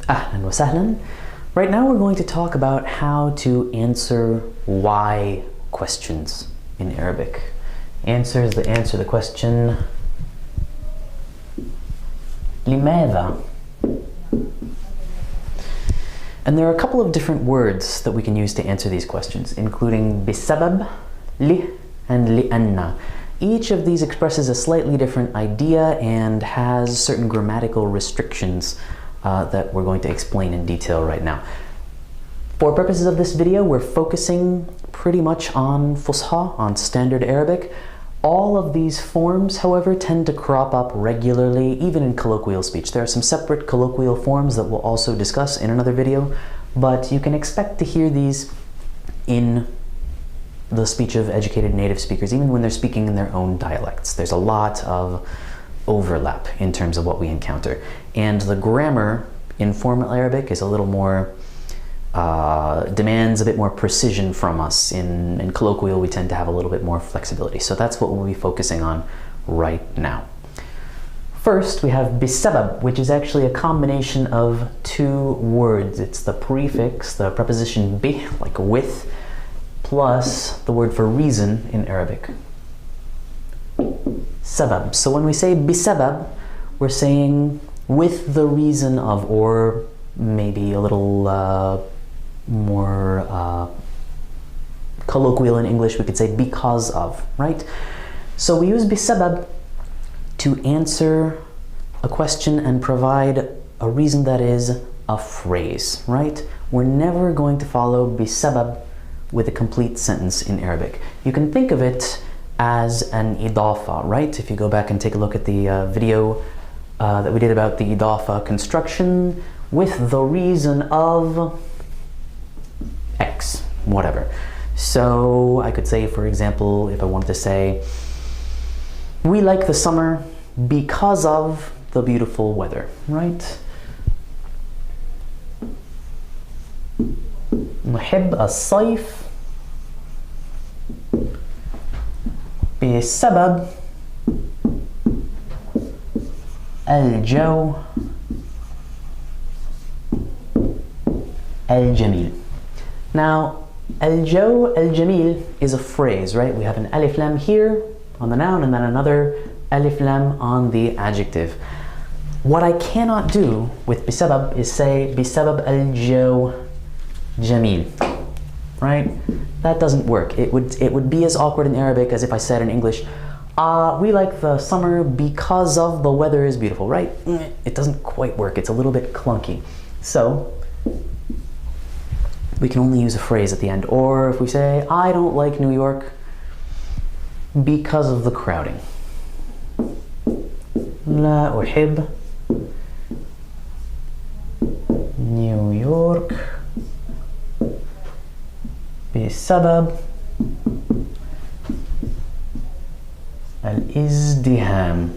Ahlan wa sahlan. Right now we're going to talk about how to answer why questions in Arabic. Answer the question لماذا? And there are a couple of different words that we can use to answer these questions, including بسبب, li, and لأن. Each of these expresses a slightly different idea and has certain grammatical restrictions that we're going to explain in detail right now. For purposes of this video, we're focusing pretty much on Fusha, on standard Arabic. All of these forms, however, tend to crop up regularly, even in colloquial speech. There are some separate colloquial forms that we'll also discuss in another video, but you can expect to hear these in the speech of educated native speakers, even when they're speaking in their own dialects. There's a lot of overlap in terms of what we encounter. And the grammar in formal Arabic is a little more, demands a bit more precision from us. In colloquial, we tend to have a little bit more flexibility. So that's what we'll be focusing on right now. First, we have bisabab, which is actually a combination of two words. It's the prefix, the preposition bi, like with, plus the word for reason in Arabic. Sabab. So when we say bisabab, we're saying with the reason of, or maybe a little more colloquial in English, we could say because of, right? So we use bisabab to answer a question and provide a reason that is a phrase, right? We're never going to follow bisabab with a complete sentence in Arabic. You can think of it as an idafa, right? If you go back and take a look at the video that we did about the idafa construction, with the reason of X, whatever. So I could say, for example, if I wanted to say, we like the summer because of the beautiful weather, right? نحب الصيف بسبب الجو الجميل. Now, الجو الجميل is a phrase, right? We have an alif lam here on the noun and then another alif lam on the adjective. What I cannot do with بسبب is say بسبب الجو جميل, right? That doesn't work. It would be as awkward in Arabic as if I said in English, we like the summer because of the weather is beautiful, right? It doesn't quite work. It's a little bit clunky. So we can only use a phrase at the end. Or if we say, I don't like New York because of the crowding. لا أحب New York بسبب الازدحام.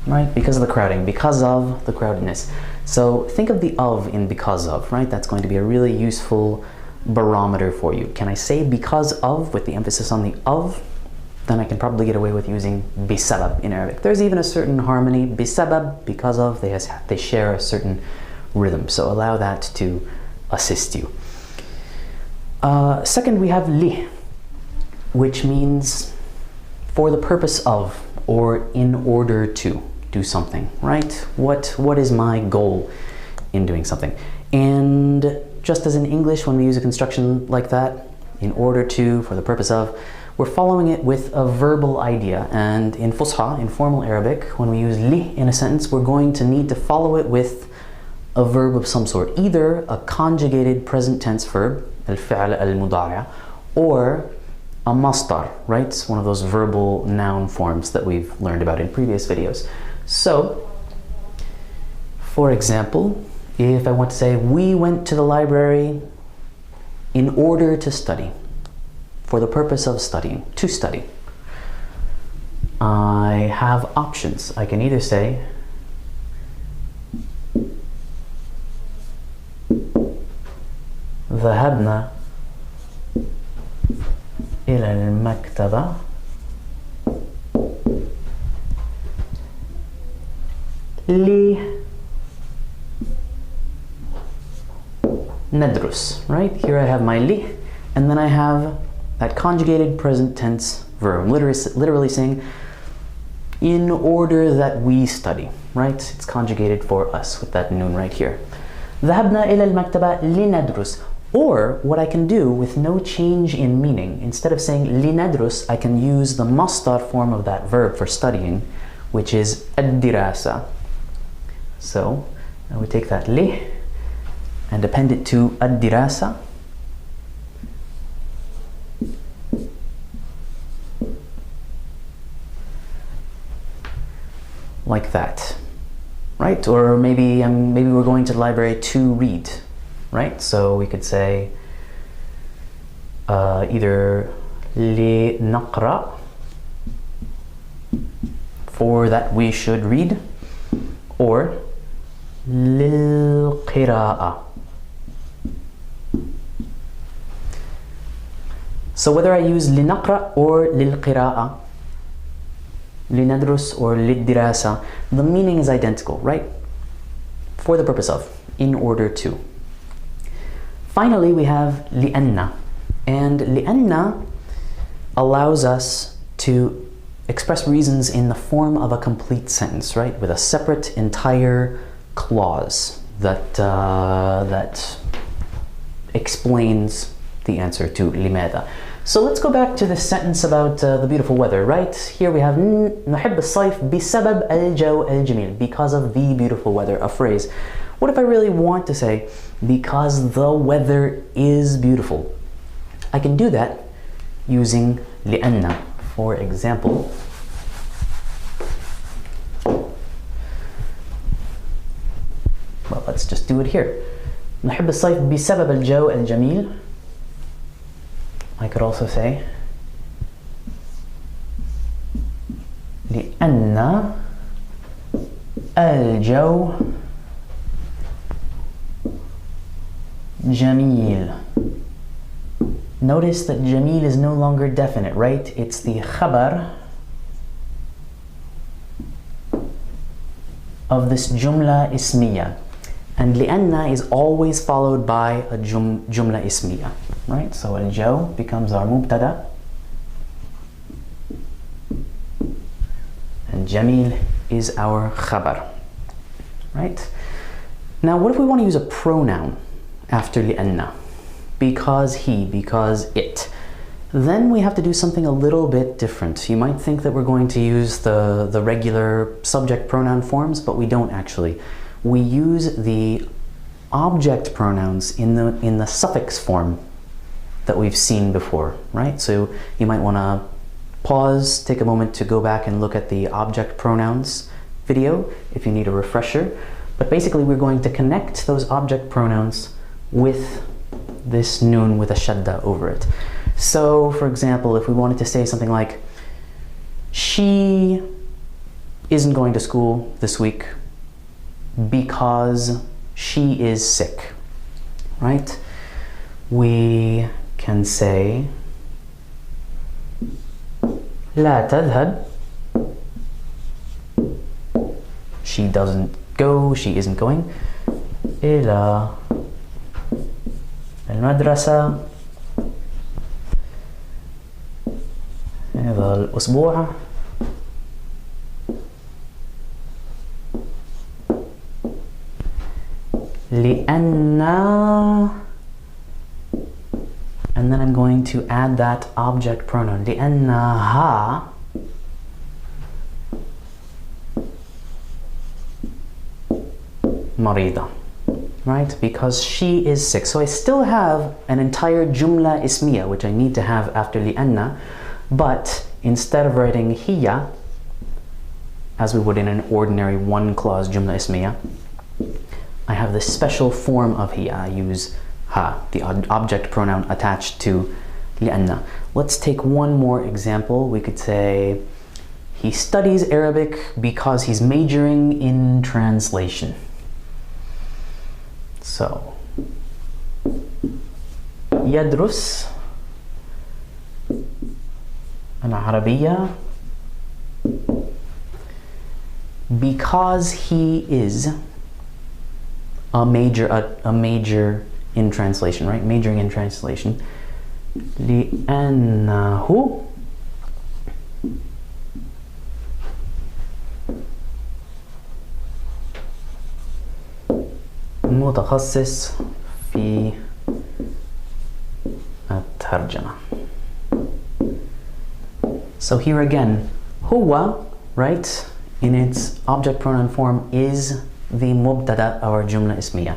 Right? Because of the crowding, because of the crowdedness. So think of the of in because of, right? That's going to be a really useful barometer for you. Can I say because of with the emphasis on the of? Then I can probably get away with using bisabab in Arabic. There's even a certain harmony. Bisabab, because of, they share a certain rhythm. So allow that to assist you. Second, we have li, which means for the purpose of or in order to do something, right? What is my goal in doing something? And just as in English, when we use a construction like that, in order to, for the purpose of, we're following it with a verbal idea. And in Fusha, in formal Arabic, when we use li in a sentence, we're going to need to follow it with a verb of some sort, either a conjugated present tense verb, al-fi'l al-mudari', or a masdar, right? It's one of those verbal noun forms that we've learned about in previous videos. So, for example, if I want to say, we went to the library in order to study, for the purpose of studying, to study, I have options. I can either say, ذهبنا إلى المكتبة لندرس, right? Here I have my li, and then I have that conjugated present tense verb, literally saying, in order that we study, right? It's conjugated for us with that noon right here. ذهبنا إلى المكتبة لندرس. Or what I can do with no change in meaning, instead of saying لندرس, I can use the masdar form of that verb for studying, which is الدراسة. So I would take that li and append it to الدراسة. Like that, right? Or maybe we're going to the library to read, right? So we could say either لنقرأ, for that we should read, or للقراءة. So whether I use لنقرأ or للقراءة, لندرس or للدراسة, the meaning is identical, right? For the purpose of, in order to. Finally, we have لأن. And لأن allows us to express reasons in the form of a complete sentence, right? With a separate entire clause that explains the answer to لماذا. So let's go back to this sentence about the beautiful weather, right? Here we have نحب الصيف بسبب الجو الجميل, because of the beautiful weather, a phrase. What if I really want to say because the weather is beautiful? I can do that using لأن. For example, well, let's just do it here. نحب الصيف بسبب الجو الجميل. I could also say لأن الجو جميل. Notice that جميل is no longer definite, right? It's the خبر of this جملة اسمية. And لأن is always followed by a جملة اسمية, right? So الجو becomes our مبتدا, and جميل is our خبر, right? Now what if we want to use a pronoun after لأن? Because he, because it. Then we have to do something a little bit different. You might think that we're going to use the regular subject pronoun forms, but we don't actually. We use the object pronouns in the suffix form that we've seen before, right? So you might want to pause, take a moment to go back and look at the object pronouns video if you need a refresher. But basically we're going to connect those object pronouns with this noon with a shadda over it. So for example, if we wanted to say something like, she isn't going to school this week because she is sick, right? We can say لا تذهب, she doesn't go, she isn't going, إلى المدرسة هذا الأسبوع لأن, and then I'm going to add that object pronoun لأنها مريضة, right? Because she is sick. So I still have an entire jumla ismiya which I need to have after لأن, but instead of writing hiya as we would in an ordinary one clause jumla ismiya, I have this special form of hiya. I use ha, the object pronoun attached to لأن. Let's take one more example. We could say he studies Arabic because he's majoring in translation. So يدرس العربية because he is a major in translation, right? Majoring in translation. لأنه متخصص في الترجمة. So here again, هو, right, in its object pronoun form is the مبتدأ or جملة اسمية.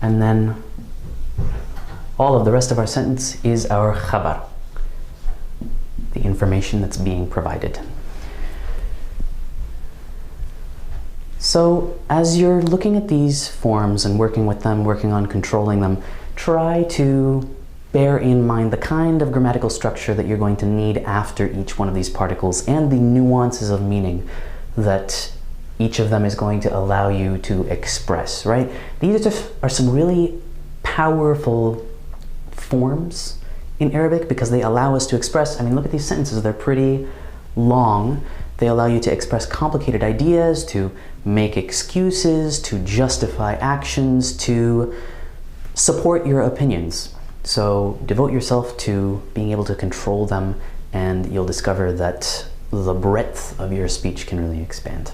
And then all of the rest of our sentence is our khabar, the information that's being provided. So as you're looking at these forms and working with them, working on controlling them, try to bear in mind the kind of grammatical structure that you're going to need after each one of these particles and the nuances of meaning that each of them is going to allow you to express, right? These are some really powerful forms in Arabic because they allow us to express, I mean, look at these sentences, they're pretty long. They allow you to express complicated ideas, to make excuses, to justify actions, to support your opinions. So devote yourself to being able to control them, and you'll discover that the breadth of your speech can really expand.